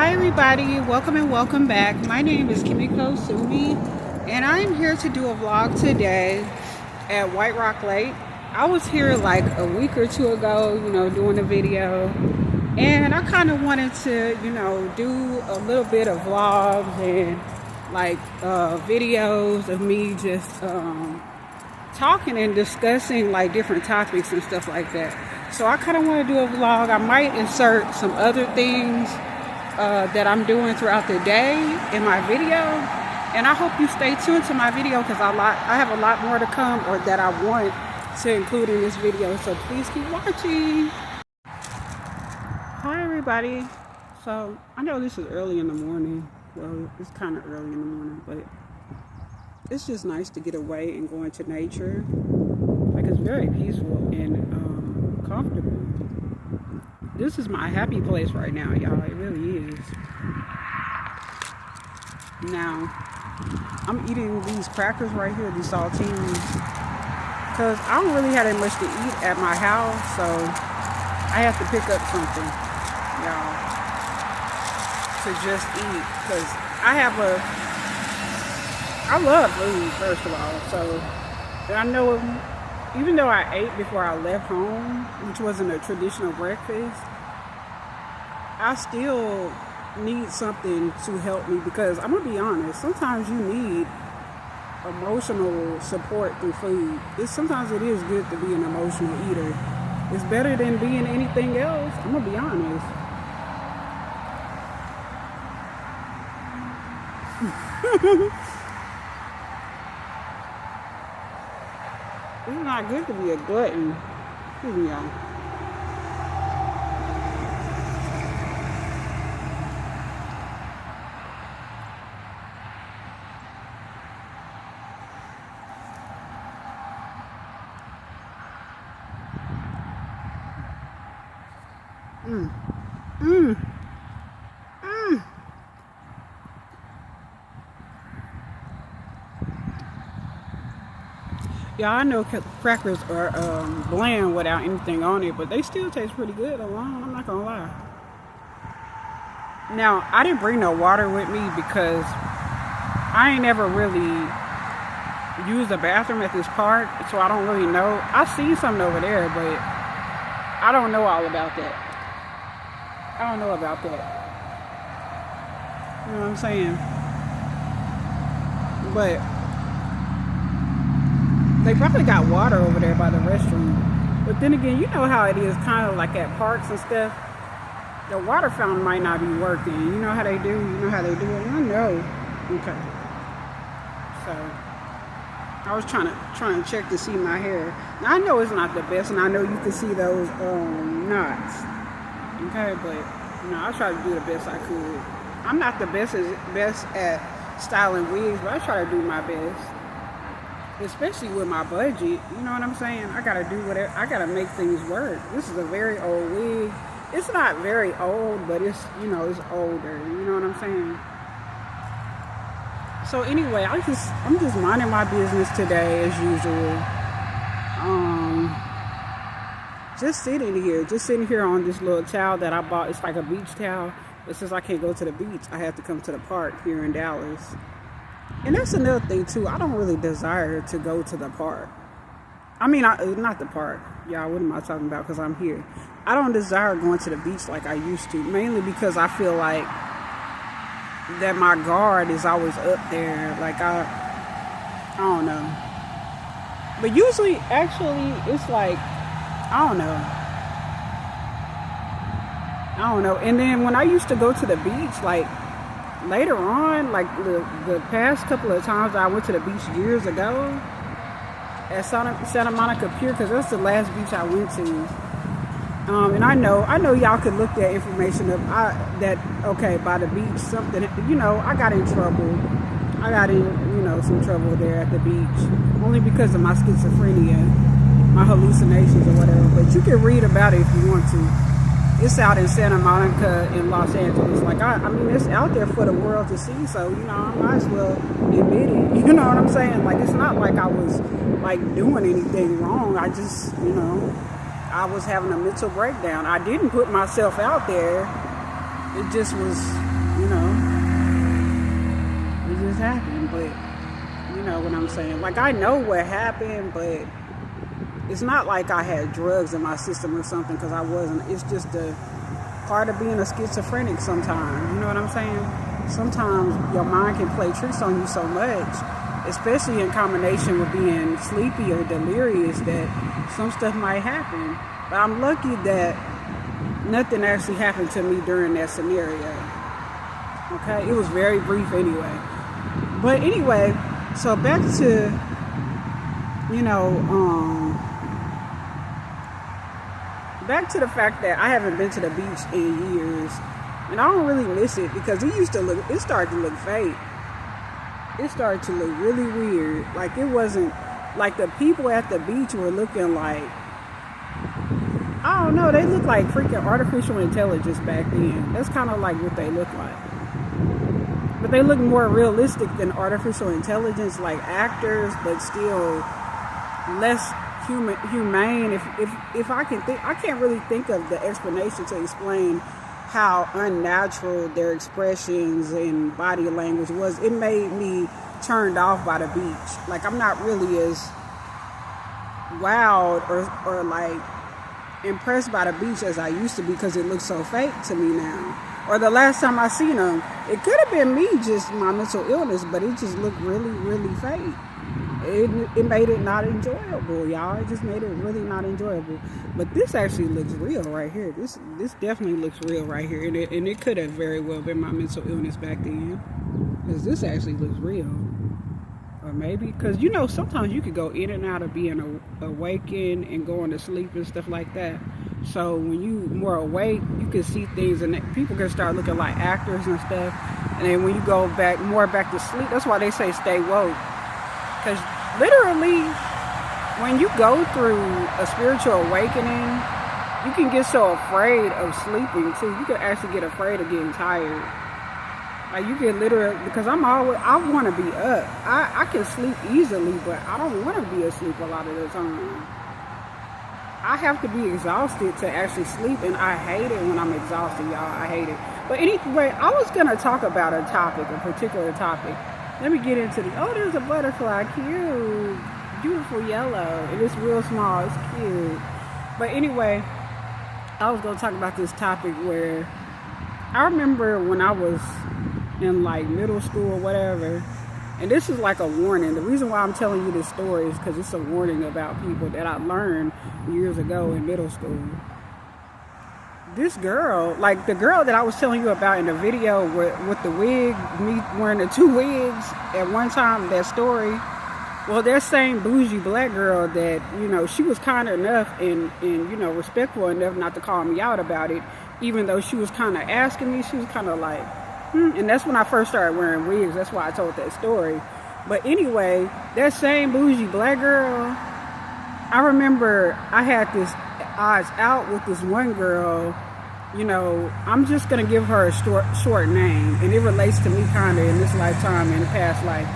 Hi everybody, welcome and welcome back. My name is Kimiko Sumi and I'm here to do a vlog today at White Rock Lake. I was here like a week or two ago, doing a video, and I kind of wanted to, do a little bit of vlogs and like videos of me just talking and discussing like different topics and stuff like that. So I kind of want to do a vlog. I might insert some other things that I'm doing throughout the day in my video, and I hope you stay tuned to my video because I have a lot more to come, or that I want to include in this video, so please keep watching. Hi everybody. So I know this is early in the morning. Well, it's kind of early in the morning, but it's just nice to get away and go into nature. Like, it's very peaceful and comfortable. This is my happy place right now, y'all. It really is. Now, I'm eating these crackers right here, these saltines, because I don't really have that much to eat at my house, so I have to pick up something, y'all, to just eat, because I love food, first of all, so, and I know even though I ate before I left home, which wasn't a traditional breakfast, I still need something to help me, because I'm going to be honest, sometimes you need emotional support through food. Sometimes it is good to be an emotional eater. It's better than being anything else. I'm going to be honest. It's not good to be a glutton. Excuse me, y'all. Yeah, I know crackers are bland without anything on it, but they still taste pretty good alone. I'm not gonna lie. Now, I didn't bring no water with me because I ain't never really used the bathroom at this park, so I don't really know. I see something over there, but I don't know all about that. I don't know about that. You know what I'm saying? But they probably got water over there by the restroom. But then again, you know how it is, kind of like at parks and stuff. The water fountain might not be working. You know how they do? You know how they do it? I know. Okay. So I was trying to check to see my hair. Now, I know it's not the best, and I know you can see those knots. Okay, but I tried to do the best I could. I'm not the best at styling wigs, but I try to do my best. Especially with my budget, you know what I'm saying? I gotta do whatever, I gotta make things work. This is a very old wig. It's not very old, but it's, it's older, you know what I'm saying? So anyway, I'm just minding my business today as usual. Just sitting here on this little towel that I bought. It's like a beach towel, but since I can't go to the beach, I have to come to the park here in Dallas. And that's another thing too. I don't really desire to go to the park. I mean, not the park. Y'all, what am I talking about? Because I'm here. I don't desire going to the beach like I used to. Mainly because I feel like that my guard is always up there. Like, I don't know. But usually, actually, it's like, I don't know. And then when I used to go to the beach, like, later on, like the past couple of times I went to the beach years ago at Santa Monica Pier, because that's the last beach I went to. And I know y'all could look that information up. By the beach, something, I got in trouble. I got in, some trouble there at the beach, only because of my schizophrenia, my hallucinations or whatever. But you can read about it if you want to. It's out in Santa Monica in Los Angeles. Like, I mean, it's out there for the world to see, so, I might as well admit it. You know what I'm saying? Like, it's not like I was, like, doing anything wrong. I just, I was having a mental breakdown. I didn't put myself out there it just was, you know, it just happened. But you know what I'm saying? Like, I know what happened, but it's not like I had drugs in my system or something, because I wasn't. It's just a part of being a schizophrenic sometimes. You know what I'm saying? Sometimes your mind can play tricks on you so much, especially in combination with being sleepy or delirious, that some stuff might happen. But I'm lucky that nothing actually happened to me during that scenario. Okay? It was very brief anyway. But anyway, so back to, you know, back to the fact that I haven't been to the beach in years. And I don't really miss it, because it started to look fake. It started to look really weird. Like, it wasn't, like, the people at the beach were looking like, I don't know, they look like freaking artificial intelligence back then. That's kind of like what they look like. But they look more realistic than artificial intelligence, like actors, but still less humane. If I can think, I can't really think of the explanation to explain how unnatural their expressions and body language was. It made me turned off by the beach. Like, I'm not really as wowed or like impressed by the beach as I used to be, because it looks so fake to me now. Or the last time I seen them, it could have been me, just my mental illness, but it just looked really, really fake. It made it not enjoyable, y'all. It just made it really not enjoyable. But this actually looks real right here. This definitely looks real right here. And it could have very well been my mental illness back then, because this actually looks real. Or maybe, because, you know, sometimes you could go in and out of being awakened and going to sleep and stuff like that. So when you more awake, you can see things, and people can start looking like actors and stuff. And then when you go back to sleep, that's why they say stay woke. Because literally, when you go through a spiritual awakening, you can get so afraid of sleeping too. You can actually get afraid of getting tired. Like, you get literally, because I want to be up. I can sleep easily, but I don't want to be asleep a lot of the time. I have to be exhausted to actually sleep, and I hate it when I'm exhausted, y'all. I hate it. But anyway, I was going to talk about a particular topic. Let me get into the, oh, there's a butterfly, cute, beautiful yellow, and it's real small, it's cute. But anyway, I was going to talk about this topic where I remember when I was in like middle school or whatever, and this is like a warning. The reason why I'm telling you this story is because it's a warning about people that I learned years ago in middle school. This girl, like the girl that I was telling you about in the video with the wig, me wearing the two wigs at one time, that story. Well, that same bougie black girl that, you know, she was kind enough and you know, respectful enough not to call me out about it, even though she was kind of asking me. She was kind of like, and that's when I first started wearing wigs. That's why I told that story. But anyway, that same bougie black girl, I remember I had this odds out with this one girl. You know, I'm just going to give her a short name, and it relates to me kind of in this lifetime and the past life.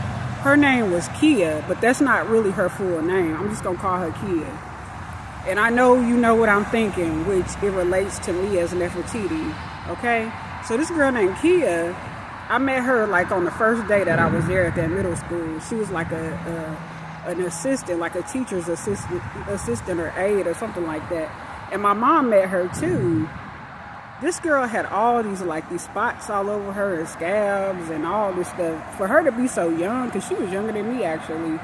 Her name was Kia, but that's not really her full name. I'm just going to call her Kia. And I know you know what I'm thinking, which it relates to me as Nefertiti, okay? So this girl named Kia, I met her like on the first day that I was there at that middle school. She was like an assistant, like a teacher's assistant or aide or something like that. And my mom met her too. This girl had all these spots all over her and scabs and all this stuff. For her to be so young, because she was younger than me actually,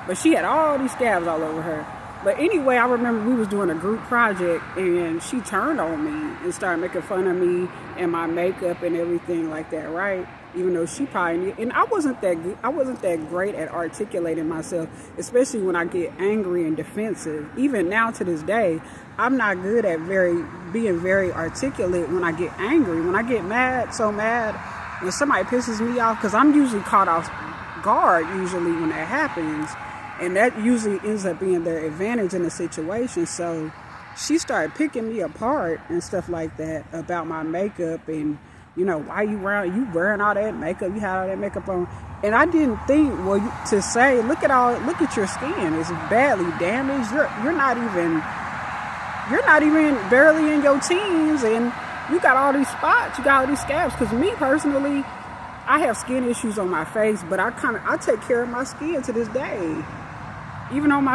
but she had all these scabs all over her. But anyway, I remember we was doing a group project and she turned on me and started making fun of me and my makeup and everything like that, right? Even though she probably knew, and I wasn't that great at articulating myself, especially when I get angry and defensive. Even now to this day, I'm not good at being very articulate when I get angry. When I get mad, so mad, when somebody pisses me off, because I'm usually caught off guard usually when that happens. And that usually ends up being their advantage in the situation. So she started picking me apart and stuff like that about my makeup and, you know, why you wearing all that makeup? You had all that makeup on. And I didn't think, to say, look at your skin. It's badly damaged. You're not even barely in your teens, and you got all these spots, you got all these scabs. Because me personally, I have skin issues on my face, but I take care of my skin to this day. Even on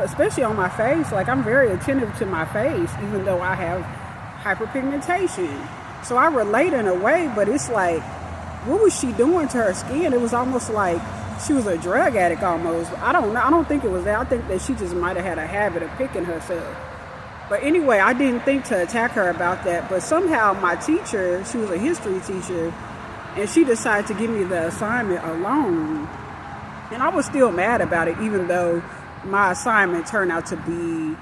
especially on my face, like I'm very attentive to my face, even though I have hyperpigmentation. So I relate in a way, but it's like, what was she doing to her skin? It was almost like she was a drug addict almost. I don't know. I don't think it was that. I think that she just might have had a habit of picking herself. But anyway, I didn't think to attack her about that. But somehow my teacher, she was a history teacher, and she decided to give me the assignment alone. And I was still mad about it, even though my assignment turned out to be,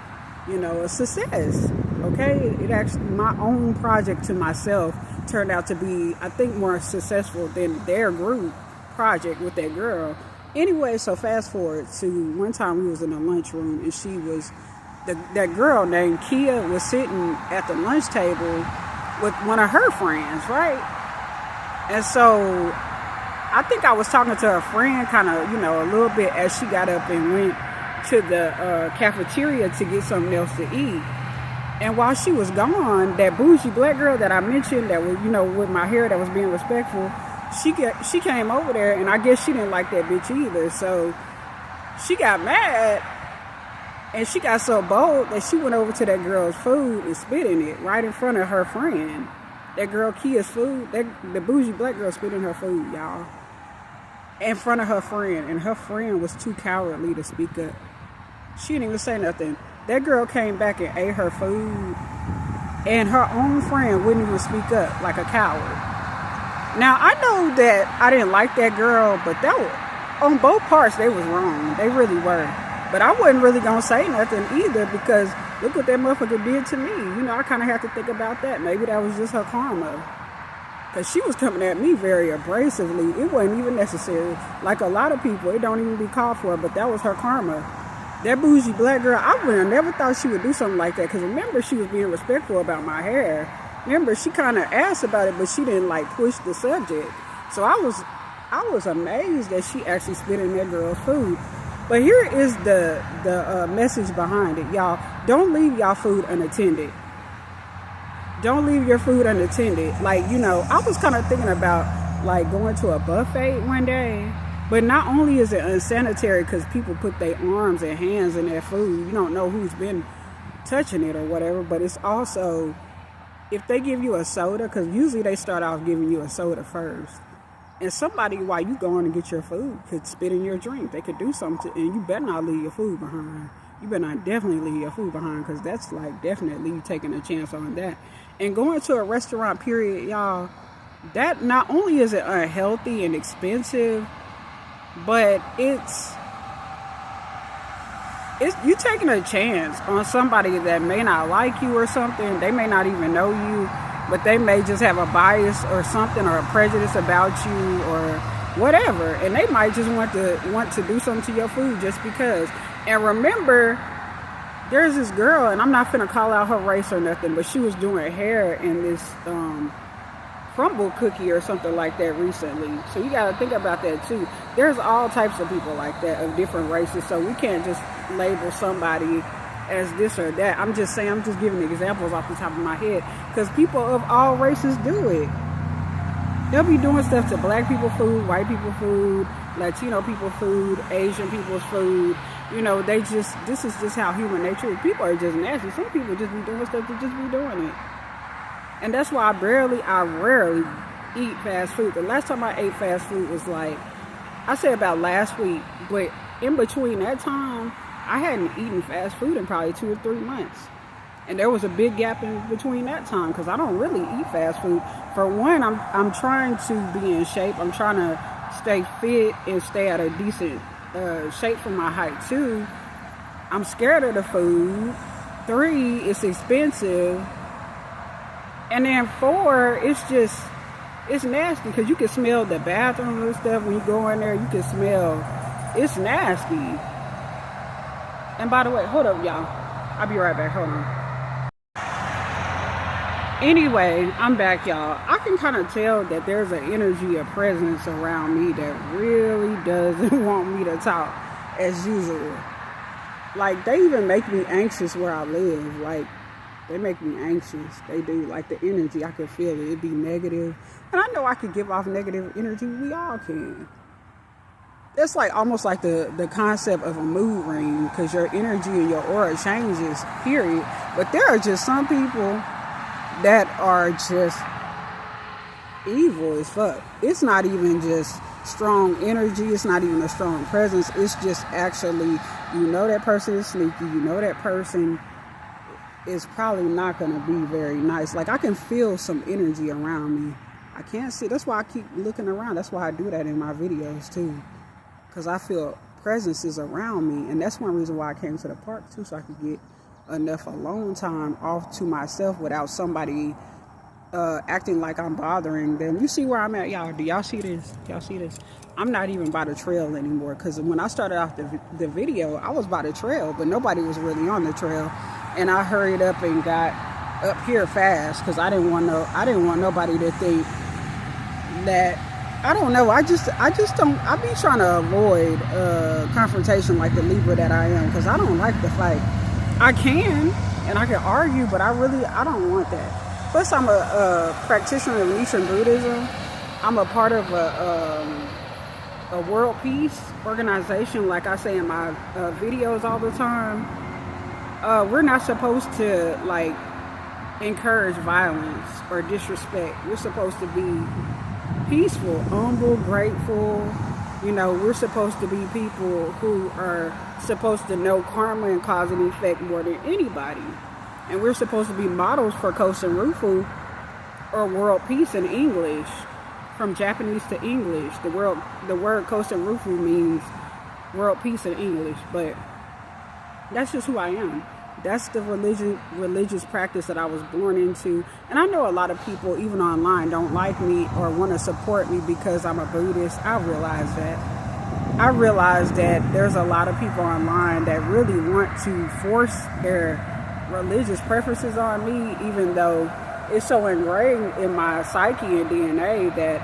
a success. Okay? It actually, my own project to myself turned out to be, I think, more successful than their group project with that girl. Anyway, so fast forward to one time we was in the lunchroom, and she was, that girl named Kia was sitting at the lunch table with one of her friends, right? And so I think I was talking to her friend kind of, a little bit as she got up and went to the cafeteria to get something else to eat. And while she was gone, that bougie black girl that I mentioned that was, with my hair that was being respectful, she came over there, and I guess she didn't like that bitch either. So she got mad, and she got so bold that she went over to that girl's food and spit in it right in front of her friend. That girl Kia's food, the bougie black girl spit in her food, y'all, in front of her friend, and her friend was too cowardly to speak up. She didn't even say nothing. That girl came back and ate her food, and her own friend wouldn't even speak up, like a coward. Now, I know that I didn't like that girl, but that was, on both parts, they was wrong. They really were. But I wasn't really going to say nothing either, because look what that motherfucker did to me. I kind of have to think about that. Maybe that was just her karma. Because she was coming at me very abrasively. It wasn't even necessary. Like a lot of people, it don't even be called for, but that was her karma. That bougie black girl, I would have never thought she would do something like that. Because remember, she was being respectful about my hair. Remember, she kind of asked about it, but she didn't push the subject. So I was amazed that she actually spit in that girl's food. But here is the message behind it, y'all. Don't leave y'all food unattended. Don't leave your food unattended. I was kind of thinking about going to a buffet one day. But not only is it unsanitary because people put their arms and hands in their food, you don't know who's been touching it or whatever, but it's also, if they give you a soda, because usually they start off giving you a soda first, and somebody, while you going to get your food, could spit in your drink. They could do something, and you better not leave your food behind. You better not definitely leave your food behind, because that's definitely you taking a chance on that. And going to a restaurant, period, y'all, that not only is it unhealthy and expensive, but it's you taking a chance on somebody that may not like you or something. They may not even know you, but they may just have a bias or something, or a prejudice about you or whatever, and they might just want to do something to your food just because. And remember, there's this girl, and I'm not finna call out her race or nothing, but she was doing hair in this crumble cookie or something like that recently. So you got to think about that too. There's all types of people like that, of different races, so we can't just label somebody as this or that. I'm just saying, I'm just giving examples off the top of my head, because people of all races do it. They'll be doing stuff to black people food, white people food, Latino people food, Asian people's food. This is just how human nature is. People are just nasty. Some people just be doing stuff to just be doing it. And that's why I rarely eat fast food. The last time I ate fast food was I say about last week, but in between that time, I hadn't eaten fast food in probably 2 or 3 months. And there was a big gap in between that time, because I don't really eat fast food. For one, I'm trying to be in shape. I'm trying to stay fit and stay at a decent shape for my height. 2, I'm scared of the food. 3, it's expensive. And then 4, it's nasty, because you can smell the bathroom and stuff when you go in there. You can smell, it's nasty. And by the way, hold up, y'all. I'll be right back. Hold on. Anyway, I'm back, y'all. I can kind of tell that there's an energy, a presence around me that really doesn't want me to talk as usual. They even make me anxious where I live. They make me anxious. They do. Like the energy, I can feel it. It'd be negative. And I know I could give off negative energy. We all can. It's like almost like the concept of a mood ring, because your energy and your aura changes, period. But there are just some people that are just evil as fuck. It's not even just strong energy. It's not even a strong presence. It's just actually, you know that person is sneaky. You know that person is probably not going to be very nice. Like, I can feel some energy around me. I can't see. That's why I keep looking around. That's why I do that in my videos too. Because I feel presences around me. And that's one reason why I came to the park too, so I could get enough alone time off to myself without somebody acting like I'm bothering them. You see where I'm at, y'all? Do y'all see this? Y'all see this? I'm not even by the trail anymore, because when I started off the video, I was by the trail, but nobody was really on the trail. And I hurried up and got up here fast, because I didn't want nobody to think that, I don't know. I just don't. I be trying to avoid confrontation like the Libra that I am, because I don't like the fight. I can, and I can argue, but I don't want that. Plus, I'm a practitioner of Nichiren Buddhism. I'm a part of a world peace organization, like I say in my videos all the time. We're not supposed to like encourage violence or disrespect. We're supposed to be peaceful, humble, grateful. You know, we're supposed to be people who are supposed to know karma and cause and effect more than anybody. And we're supposed to be models for Kosen Rufu, or world peace in English, from Japanese to English. The word Kosen Rufu means world peace in English, but that's just who I am. That's the religious practice that I was born into. And I know a lot of people, even online, don't like me or want to support me because I'm a Buddhist. I realize that there's a lot of people online that really want to force their religious preferences on me, even though it's so ingrained in my psyche and DNA that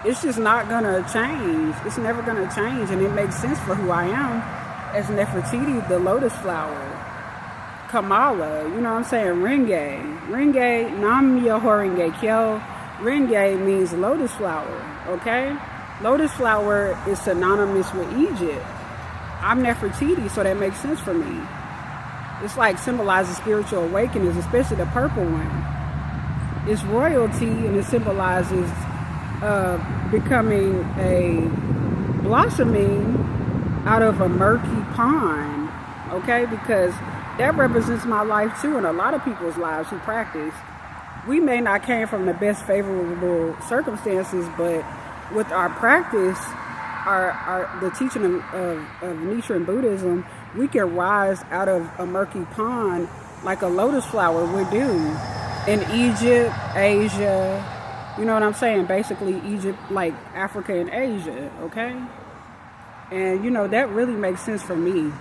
it's just not going to change. It's never going to change. And it makes sense for who I am as Nefertiti, the lotus flower. Kamala, you know what I'm saying? Renge, Nam Myoho Renge Kyo. Renge means lotus flower, okay? Lotus flower is synonymous with Egypt. I'm Nefertiti, so that makes sense for me. It's like symbolizes spiritual awakenings, especially the purple one. It's royalty, and it symbolizes becoming a blossoming out of a murky pond, okay? Because that represents my life too, and a lot of people's lives who practice. We may not came from the best favorable circumstances, but with our practice, the teaching of Nichiren Buddhism, we can rise out of a murky pond like a lotus flower would do in Egypt, Asia. You know what I'm saying? Basically Egypt, like Africa and Asia, okay? And you know, that really makes sense for me.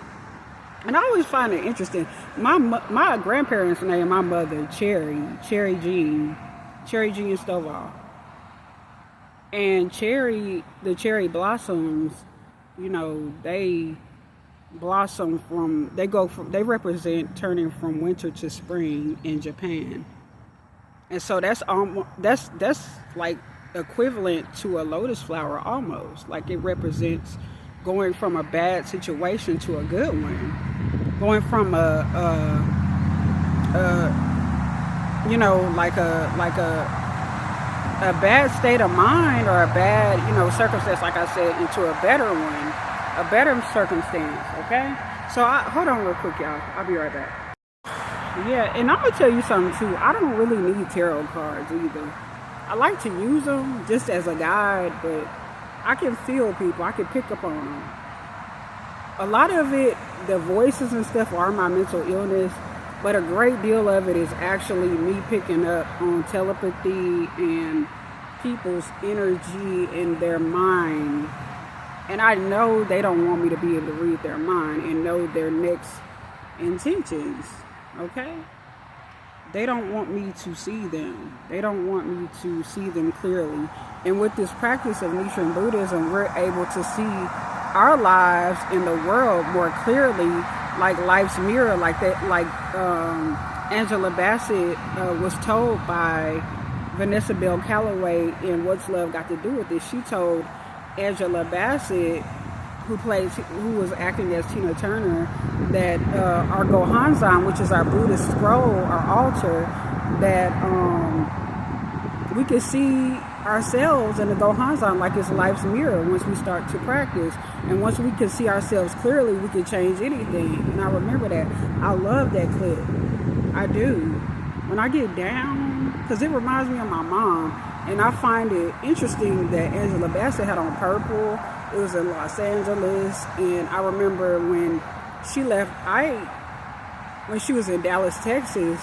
And I always find it interesting. My grandparents named my mother Cherry Jean Stovall. And the cherry blossoms, you know, they blossom they represent turning from winter to spring in Japan. And so that's like equivalent to a lotus flower almost. Like it represents going from a bad situation to a good one, going from a bad state of mind or a bad, you know, circumstance, like I said, into a better one, a better circumstance. Okay, so hold on real quick, y'all. I'll be right back. Yeah, and I'm gonna tell you something too. I don't really need tarot cards either. I like to use them just as a guide, but I can feel people. I can pick up on them. A lot of it, the voices and stuff, are my mental illness, but a great deal of it is actually me picking up on telepathy and people's energy in their mind. And I know they don't want me to be able to read their mind and know their next intentions, okay? They don't want me to see them. They don't want me to see them clearly. And with this practice of Nichiren Buddhism, we're able to see our lives in the world more clearly, like life's mirror, like that, like Angela Bassett was told by Vanessa Bell Calloway in What's Love Got to Do with It. She told Angela Bassett, who was acting as Tina Turner, that our Gohanzan, which is our Buddhist scroll, our altar, that we could see ourselves in the Gohanzan like it's life's mirror once we start to practice. And once we can see ourselves clearly, we can change anything. And I remember that. I love that clip. I do. When I get down, because it reminds me of my mom, and I find it interesting that Angela Bassett had on purple. It was in Los Angeles, and I remember when she left when she was in Dallas, Texas.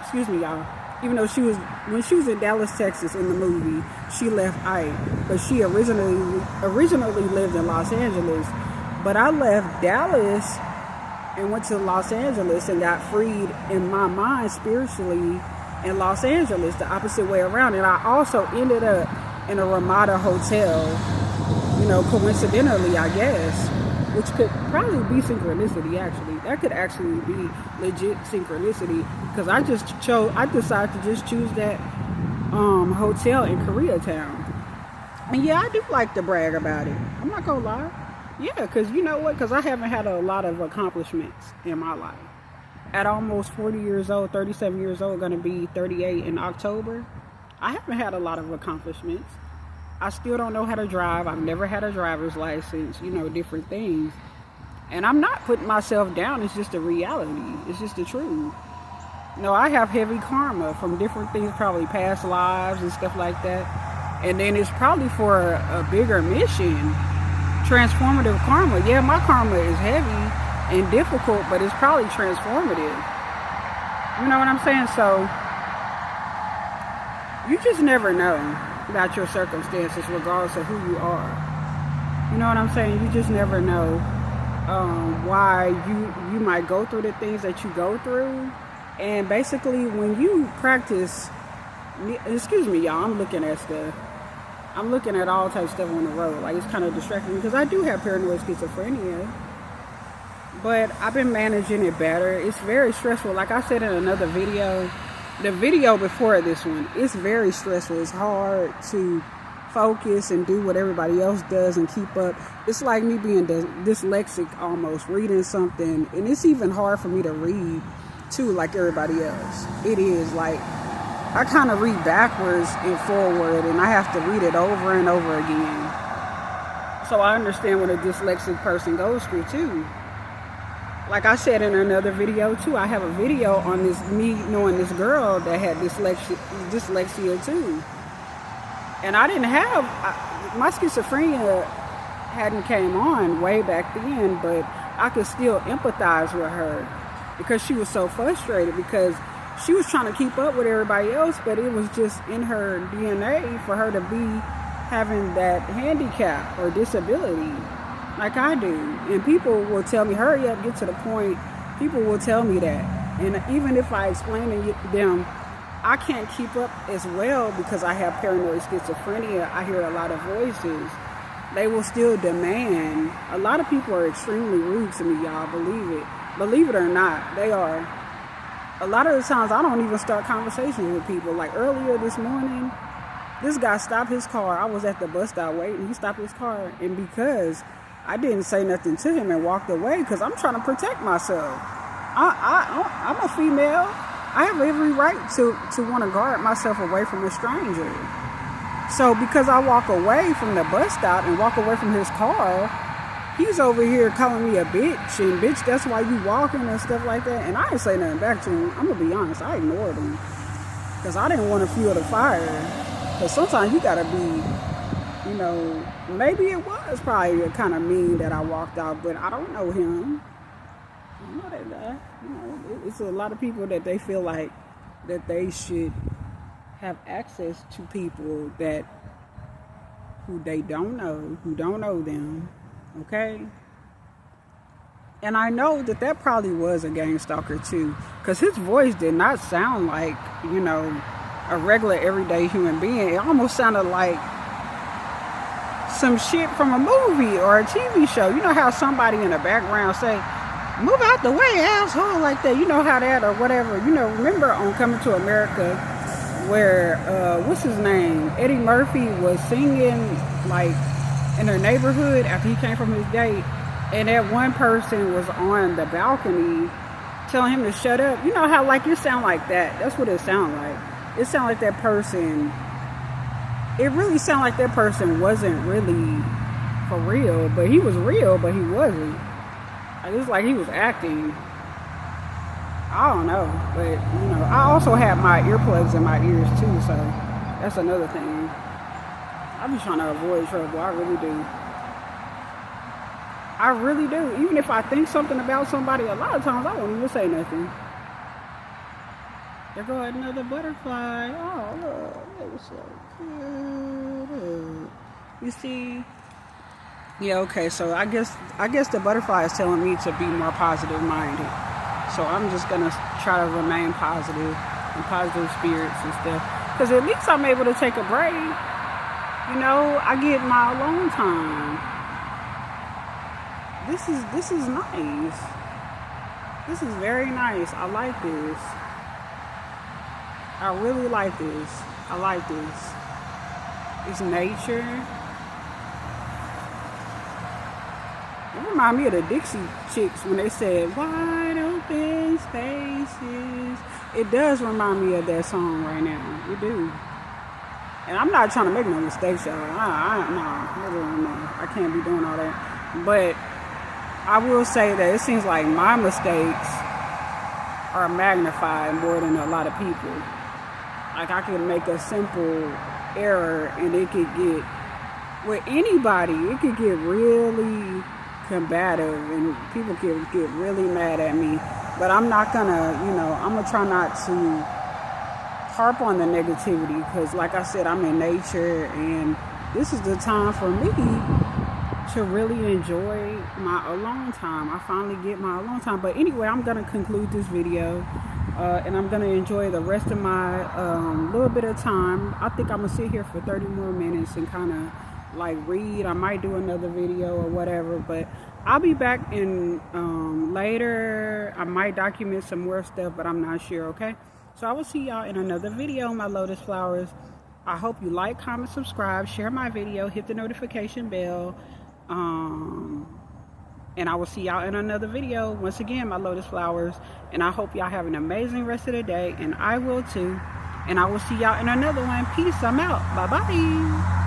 Excuse me, y'all. Even though when she was in Dallas, Texas in the movie, she left Ike, but she originally lived in Los Angeles. But I left Dallas and went to Los Angeles and got freed in my mind spiritually in Los Angeles, the opposite way around. And I also ended up in a Ramada hotel, coincidentally, I guess, which could probably be synchronicity, actually. That could actually be legit synchronicity, because I decided to just choose that hotel in Koreatown. And yeah, I do like to brag about it. I'm not gonna lie. Yeah, because you know what? Because I haven't had a lot of accomplishments in my life. At almost 40 years old, 37 years old, going to be 38 in October, I haven't had a lot of accomplishments. I still don't know how to drive. I've never had a driver's license, different things. And I'm not putting myself down. It's just a reality. It's just the truth. I have heavy karma from different things, probably past lives and stuff like that. And then it's probably for a bigger mission. Transformative karma. Yeah, my karma is heavy and difficult, but it's probably transformative. You know what I'm saying? So you just never know about your circumstances, regardless of who you are. You know what I'm saying? You just never know why you might go through the things that you go through. And basically, when you practice, excuse me, y'all, I'm looking at all types of stuff on the road. Like, it's kind of distracting because I do have paranoid schizophrenia, but I've been managing it better. It's very stressful. Like I said in another video, the video before this one, it's very stressful. It's hard to focus and do what everybody else does and keep up. It's like me being dyslexic almost, reading something, and it's even hard for me to read too, like everybody else. It is like I kind of read backwards and forward, and I have to read it over and over again. So I understand what a dyslexic person goes through too. Like I said in another video too, I have a video on me knowing this girl that had dyslexia too. And I didn't have, my schizophrenia hadn't came on way back then, but I could still empathize with her because she was so frustrated because she was trying to keep up with everybody else, but it was just in her DNA for her to be having that handicap or disability like I do. And people will tell me, hurry up, get to the point. People will tell me that. And even if I explain to them, I can't keep up as well because I have paranoid schizophrenia. I hear a lot of voices. They will still demand. A lot of people are extremely rude to me, y'all. Believe it. Believe it or not, they are. A lot of the times I don't even start conversations with people. Like earlier this morning, this guy stopped his car. I was at the bus stop waiting. He stopped his car. And because I didn't say nothing to him and walked away because I'm trying to protect myself. I'm a female. I have every right to want to guard myself away from a stranger. So because I walk away from the bus stop and walk away from his car, he's over here calling me a bitch and bitch, that's why you walking and stuff like that. And I didn't say nothing back to him. I'm going to be honest. I ignored him because I didn't want to fuel the fire. Because sometimes you got to be, maybe it was probably kind of mean that I walked out, but I don't know him. I know that guy. It's a lot of people that they feel like that they should have access to people who they don't know, who don't know them. Okay? And I know that probably was a gang stalker too, because his voice did not sound like, a regular everyday human being. It almost sounded like some shit from a movie or a TV show. You know how somebody in the background say, Move out the way, asshole, like that. You know how that or whatever. You know, remember on Coming to America where, what's his name? Eddie Murphy was singing, like, in her neighborhood after he came from his date. And that one person was on the balcony telling him to shut up. You know how, like, it sound like that. That's what it sound like. It sound like that person, it really sound like that person wasn't really for real. But he was real, but he wasn't. It was like he was acting. I don't know, but you know, I also have my earplugs in my ears too, so that's another thing. I be trying to avoid trouble. I really do. I really do. Even if I think something about somebody, a lot of times I won't even say nothing. There go another butterfly. Oh look, that was so cute. You see. Yeah, okay, so I guess the butterfly is telling me to be more positive minded. So I'm just gonna try to remain positive and positive spirits and stuff. Cause at least I'm able to take a break. You know, I get my alone time. This is nice. This is very nice. I like this. I really like this. I like this. It's nature. It reminds me of the Dixie Chicks when they said, wide open spaces. It does remind me of that song right now. It do. And I'm not trying to make no mistakes, y'all. No, I can't be doing all that. But I will say that it seems like my mistakes are magnified more than a lot of people. Like I could make a simple error and it could get, with anybody, it could get really combative and people can get really mad at me. But I'm not gonna, you know, I'm gonna try not to harp on the negativity because like I said, I'm in nature and this is the time for me to really enjoy my alone time. I finally get my alone time. But anyway, I'm gonna conclude this video and I'm gonna enjoy the rest of my little bit of time. I think I'm gonna sit here for 30 more minutes and kind of like read. I might do another video or whatever, but I'll be back in later. I might document some more stuff, but I'm not sure. Okay, so I will see y'all in another video, my lotus flowers. I hope you like, comment, subscribe, share my video, hit the notification bell, and I will see y'all in another video. Once again, my lotus flowers, and I hope y'all have an amazing rest of the day, and I will too. And I will see y'all in another one. Peace. I'm out. Bye bye.